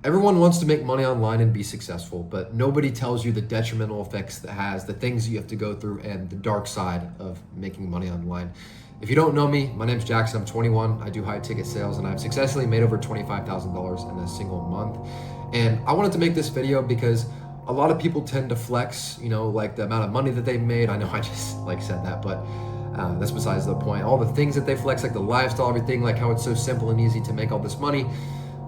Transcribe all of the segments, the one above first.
Everyone wants to make money online and be successful, but nobody tells you the detrimental effects that has, the things you have to go through, and the dark side of making money online. If you don't know me, my name's Jackson. I'm 21. I do high ticket sales, and I've successfully made over $25,000 in a single month. And I wanted to make this video because a lot of people tend to flex, like the amount of money that they made. I know I just said that, but that's besides the point. All the things that they flex, like the lifestyle, everything, like how it's so simple and easy to make all this money.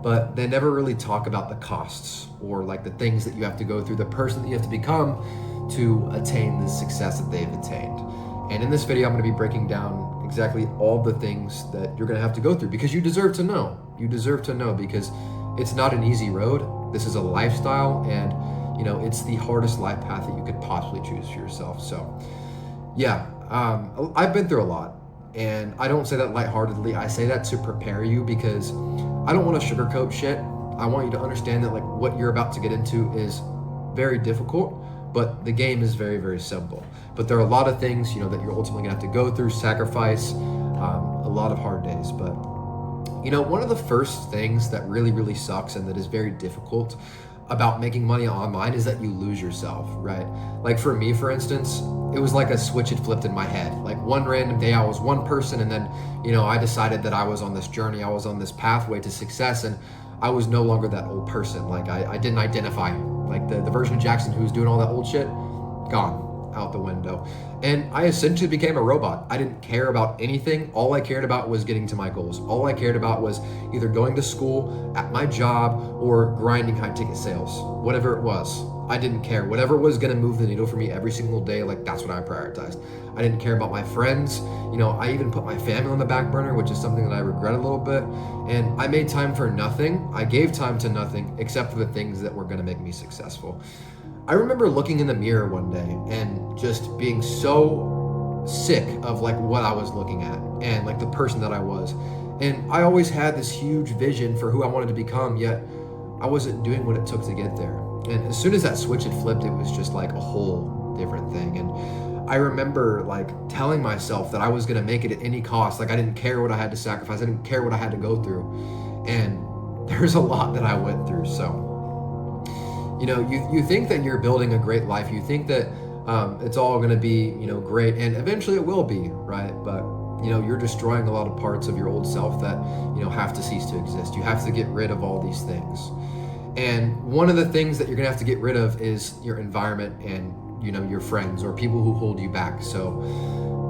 But they never really talk about the costs or like the things that you have to go through, the person that you have to become to attain the success that they've attained. And in this video, I'm going to be breaking down exactly all the things that you're going to have to go through because you deserve to know. You deserve to know because it's not an easy road. This is a lifestyle, and it's the hardest life path that you could possibly choose for yourself. So yeah, I've been through a lot. And I don't say that lightheartedly. I say that to prepare you because I don't want to sugarcoat shit. I want you to understand that what you're about to get into is very difficult, but the game is very, very simple. But there are a lot of things, that you're ultimately gonna have to go through, sacrifice, a lot of hard days. But one of the first things that really, really sucks and that is very difficult about making money online is that you lose yourself, right? Like for me, for instance, it was like a switch had flipped in my head. Like one random day I was one person, and then, I decided that I was on this journey, I was on this pathway to success, and I was no longer that old person. Like I didn't identify, like the version of Jackson who was doing all that old shit, gone out the window. And I essentially became a robot. I didn't care about anything. All I cared about was getting to my goals. All I cared about was either going to school, at my job, or grinding high ticket sales. Whatever it was, I didn't care. Whatever was gonna move the needle for me every single day, that's what I prioritized. I didn't care about my friends. I even put my family on the back burner, which is something that I regret a little bit. And I made time for nothing. I gave time to nothing except for the things that were gonna make me successful. I remember looking in the mirror one day and just being so sick of what I was looking at and the person that I was. And I always had this huge vision for who I wanted to become, yet I wasn't doing what it took to get there. And as soon as that switch had flipped, it was just a whole different thing. And I remember telling myself that I was gonna make it at any cost. I didn't care what I had to sacrifice. I didn't care what I had to go through. And there's a lot that I went through. So you think that you're building a great life. You think that it's all going to be, great, and eventually it will be, right? But, you're destroying a lot of parts of your old self that, have to cease to exist. You have to get rid of all these things. And one of the things that you're going to have to get rid of is your environment and, your friends or people who hold you back. So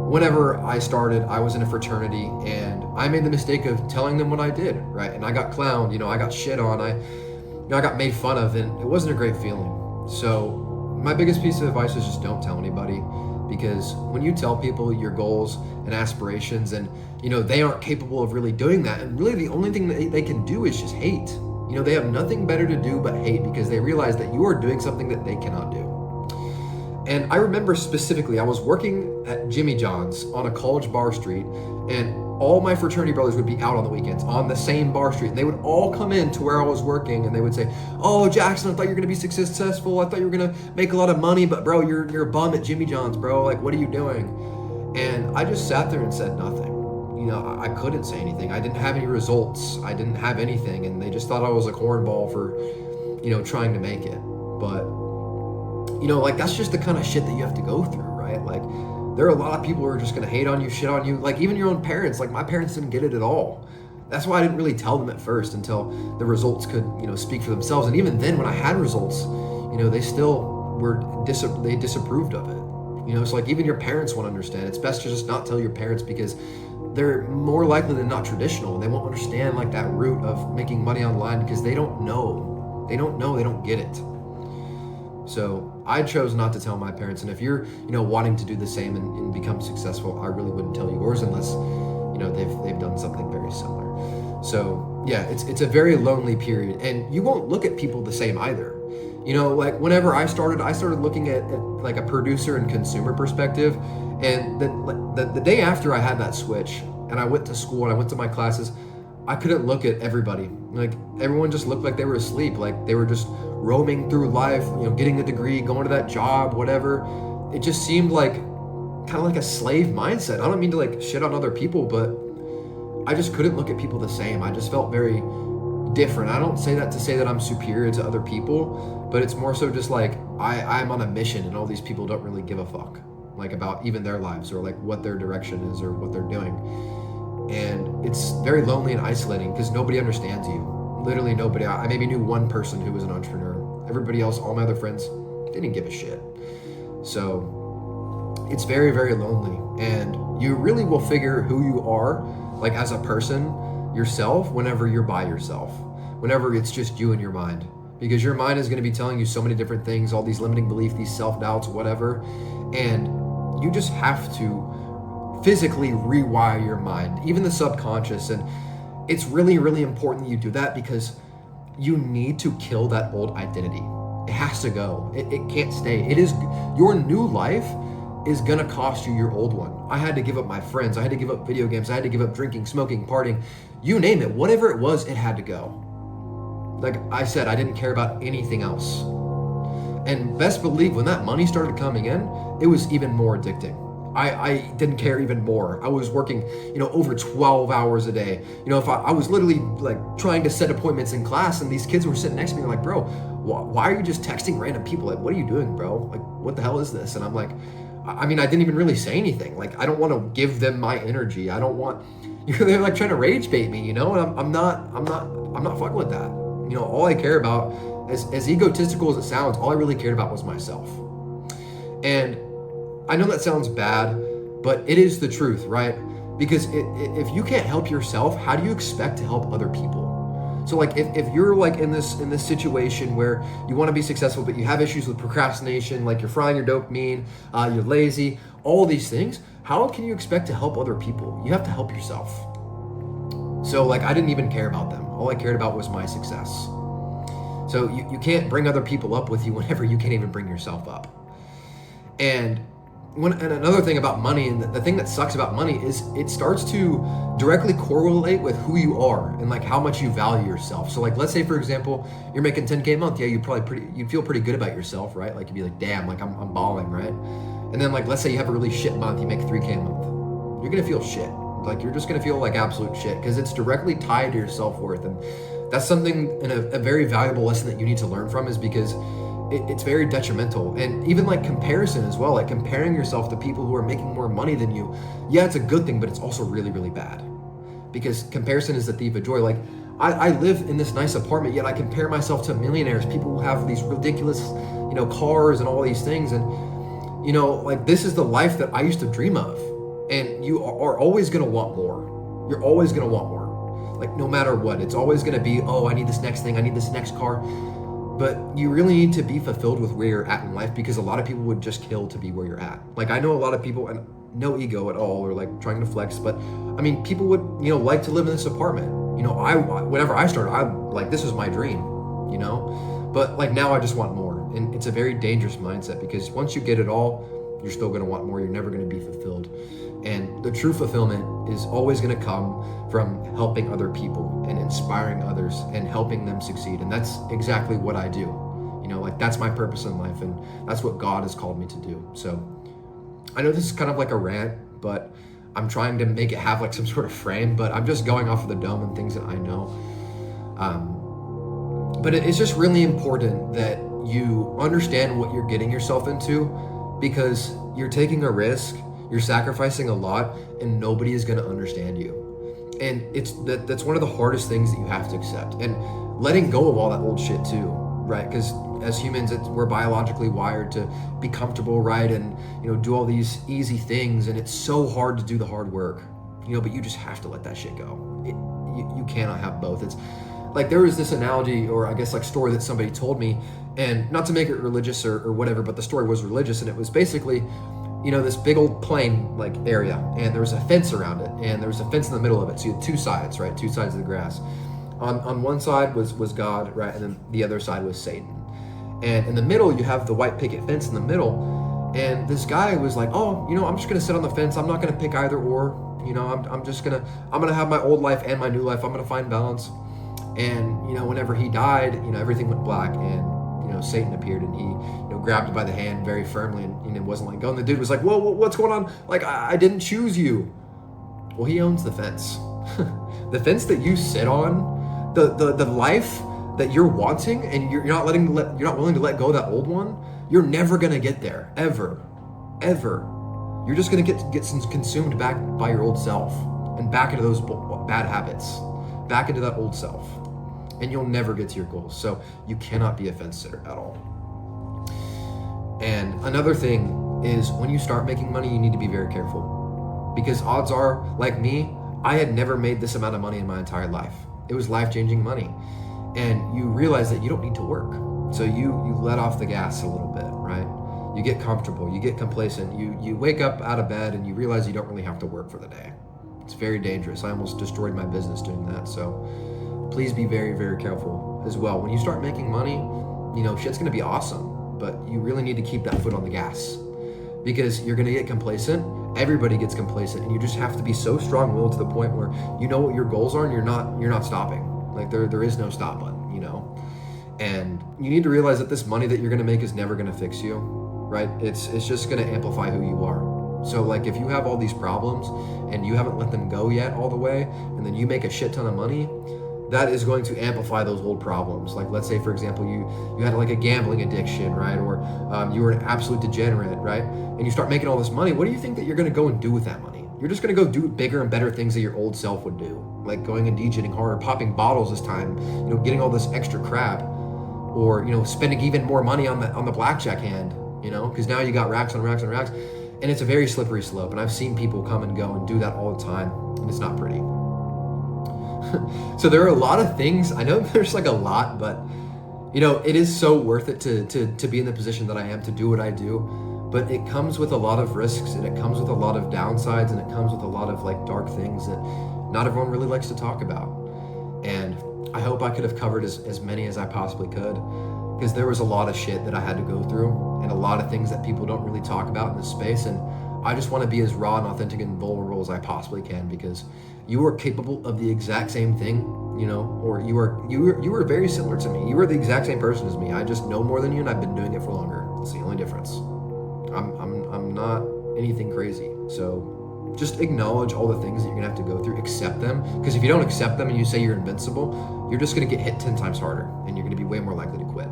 whenever I started, I was in a fraternity and I made the mistake of telling them what I did, right? And I got clowned, I got shit on, I got made fun of, and it wasn't a great feeling. So my biggest piece of advice is just don't tell anybody, because when you tell people your goals and aspirations and, they aren't capable of really doing that, and really the only thing that they can do is just hate. They have nothing better to do but hate because they realize that you are doing something that they cannot do. And I remember specifically, I was working at Jimmy John's on a college bar street, and all my fraternity brothers would be out on the weekends on the same bar street, and they would all come in to where I was working, and they would say, "Oh, Jackson, I thought you were gonna be successful. I thought you were gonna make a lot of money, but bro, you're a bum at Jimmy John's, bro. What are you doing?" And I just sat there and said nothing. I couldn't say anything. I didn't have any results. I didn't have anything, and they just thought I was a cornball for, trying to make it. But, that's just the kind of shit that you have to go through, right? There are a lot of people who are just gonna hate on you, shit on you, even your own parents. My parents didn't get it at all. That's why I didn't really tell them at first until the results could, speak for themselves. And even then, when I had results, they still they disapproved of it. It's even your parents won't understand. It's best to just not tell your parents because they're more likely than not traditional, and they won't understand that root of making money online because they don't know. They don't get it. So I chose not to tell my parents. And if you're, wanting to do the same and become successful, I really wouldn't tell yours unless, they've done something very similar. So yeah, it's a very lonely period, and you won't look at people the same either. Whenever I started looking at a producer and consumer perspective, and the day after I had that switch and I went to school and I went to my classes, I couldn't look at everybody. Everyone just looked like they were asleep. They were just roaming through life, getting a degree, going to that job, whatever. It just seemed kind of like a slave mindset. I don't mean to shit on other people, but I just couldn't look at people the same. I just felt very different. I don't say that to say that I'm superior to other people, but it's more so just like I'm on a mission and all these people don't really give a fuck like about even their lives or like what their direction is or what they're doing. And it's very lonely and isolating because nobody understands you. Literally nobody. I maybe knew one person who was an entrepreneur. Everybody else, all my other friends, didn't give a shit. So it's very, very lonely. And you really will figure who you are, like as a person, yourself, whenever you're by yourself, whenever it's just you and your mind. Because your mind is going to be telling you so many different things, all these limiting beliefs, these self-doubts, whatever. And you just have to physically rewire your mind, even the subconscious. And it's really, really important that you do that because you need to kill that old identity. It has to go. It can't stay. It is your new life is gonna cost you your old one. I had to give up my friends. I had to give up video games. I had to give up drinking, smoking, partying, you name it. Whatever it was, it had to go. Like I said, I didn't care about anything else. And best believe when that money started coming in, it was even more addicting. I didn't care even more. I was working, over 12 hours a day. If I was literally like trying to set appointments in class and these kids were sitting next to me like, bro, why are you just texting random people? Like, what are you doing, bro? Like, what the hell is this? And I'm like, I didn't even really say anything. Like, I don't want to give them my energy. I don't want, they're like trying to rage bait me, and I'm not fucking with that. All I care about, as egotistical as it sounds, all I really cared about was myself. And I know that sounds bad, but it is the truth, right? Because if you can't help yourself, how do you expect to help other people? So like if you're like in this situation where you want to be successful, but you have issues with procrastination, like you're frying your dopamine, you're lazy, all these things, how can you expect to help other people? You have to help yourself. So like I didn't even care about them. All I cared about was my success. So you can't bring other people up with you whenever you can't even bring yourself up. And another thing about money, and the thing that sucks about money is it starts to directly correlate with who you are and like how much you value yourself. So like, let's say for example, you're making 10K a month. Yeah, you'd feel pretty good about yourself, right? Like you'd be like, damn, like I'm balling, right? And then like, let's say you have a really shit month, you make 3K a month. You're gonna feel shit. Like you're just gonna feel like absolute shit because it's directly tied to your self-worth. And that's something in a very valuable lesson that you need to learn from, is because it's very detrimental. And even like comparison as well, like comparing yourself to people who are making more money than you. Yeah, it's a good thing, but it's also really, really bad, because comparison is the thief of joy. Like I live in this nice apartment, yet I compare myself to millionaires, people who have these ridiculous, cars and all these things. And, like this is the life that I used to dream of. And you are always going to want more. You're always going to want more. Like no matter what, it's always going to be, oh, I need this next thing. I need this next car. But you really need to be fulfilled with where you're at in life, because a lot of people would just kill to be where you're at. Like I know a lot of people, and no ego at all or like trying to flex, but I mean, people would, like to live in this apartment. Whenever I started, I like, this was my dream, but like now I just want more. And it's a very dangerous mindset, because once you get it all, you're still going to want more. You're never going to be fulfilled. And the true fulfillment is always going to come from helping other people and inspiring others and helping them succeed. And that's exactly what I do. Like that's my purpose in life, and that's what God has called me to do. So I know this is kind of like a rant, but I'm trying to make it have like some sort of frame, but I'm just going off of the dome and things that I know. But it's just really important that you understand what you're getting yourself into, because you're taking a risk. You're sacrificing a lot, and nobody is going to understand you. And that's one of the hardest things that you have to accept, and letting go of all that old shit too, right? Because as humans, we're biologically wired to be comfortable, right? And do all these easy things, and it's so hard to do the hard work, but you just have to let that shit go. You cannot have both. It's like, there was this analogy, or I guess like story that somebody told me, and not to make it religious or whatever, but the story was religious, and it was basically, this big old plain like area, and there was a fence around it, and there was a fence in the middle of it. So you had two sides, right? Two sides of the grass. On one side was God, right? And then the other side was Satan. And in the middle, you have the white picket fence in the middle. And this guy was like, oh, I'm just going to sit on the fence. I'm not going to pick either or, I'm going to have my old life and my new life. I'm going to find balance. And, whenever he died, everything went black, and Satan appeared, and he, grabbed him by the hand very firmly, and it wasn't like, oh, and the dude was like, whoa, what's going on? Like, I didn't choose you. Well, he owns the fence. The fence that you sit on, the life that you're wanting, and you're not willing to let go of that old one, you're never gonna get there, ever. You're just gonna get consumed back by your old self and back into those bad habits, back into that old self, and you'll never get to your goals. So you cannot be a fence sitter at all. And another thing is, when you start making money, you need to be very careful, because odds are, like me, I had never made this amount of money in my entire life. It was life-changing money. And you realize that you don't need to work. So you let off the gas a little bit, right? You get comfortable, you get complacent, you wake up out of bed and you realize you don't really have to work for the day. It's very dangerous. I almost destroyed my business doing that. So please be very, very careful as well. When you start making money, shit's gonna be awesome, but you really need to keep that foot on the gas, because you're gonna get complacent. Everybody gets complacent, and you just have to be so strong-willed to the point where you know what your goals are and you're not stopping. Like there is no stop button, and you need to realize that this money that you're gonna make is never gonna fix you, right? It's just gonna amplify who you are. So like, if you have all these problems and you haven't let them go yet all the way, and then you make a shit ton of money, that is going to amplify those old problems. Like, let's say, for example, you had like a gambling addiction, right? Or you were an absolute degenerate, right? And you start making all this money. What do you think that you're gonna go and do with that money? You're just gonna go do bigger and better things that your old self would do, like going and DJing harder, popping bottles this time, getting all this extra crap, or spending even more money on the blackjack hand, because now you got racks on racks on racks, and it's a very slippery slope. And I've seen people come and go and do that all the time, and it's not pretty. So there are a lot of things. I know there's like a lot, but it is so worth it to be in the position that I am, to do what I do. But it comes with a lot of risks, and it comes with a lot of downsides, and it comes with a lot of like dark things that not everyone really likes to talk about. And I hope I could have covered as many as I possibly could, because there was a lot of shit that I had to go through, and a lot of things that people don't really talk about in this space. And I just want to be as raw and authentic and vulnerable as I possibly can, because you are capable of the exact same thing, or you are very similar to me. You are the exact same person as me. I just know more than you, and I've been doing it for longer. It's the only difference. I'm not anything crazy. So just acknowledge all the things that you're gonna have to go through, accept them, because if you don't accept them and you say you're invincible, you're just gonna get hit 10 times harder, and you're gonna be way more likely to quit.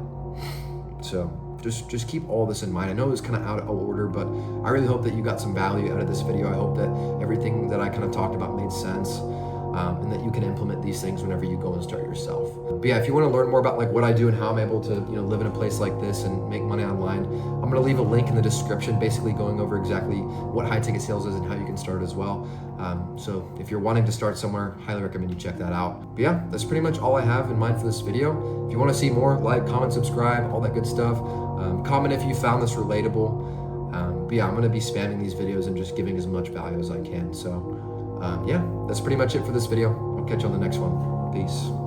So just keep all this in mind. I know it was kind of out of order, but I really hope that you got some value out of this video. I hope that everything that I kind of talked about made sense, and that you can implement these things whenever you go and start yourself. But yeah, if you want to learn more about like what I do and how I'm able to live in a place like this and make money online, I'm going to leave a link in the description, basically going over exactly what high ticket sales is and how you can start as well. So if you're wanting to start somewhere, highly recommend you check that out. But yeah, that's pretty much all I have in mind for this video. If you want to see more, like, comment, subscribe, all that good stuff. Comment if you found this relatable. But yeah, I'm going to be spamming these videos and just giving as much value as I can. So yeah, that's pretty much it for this video. I'll catch you on the next one. Peace.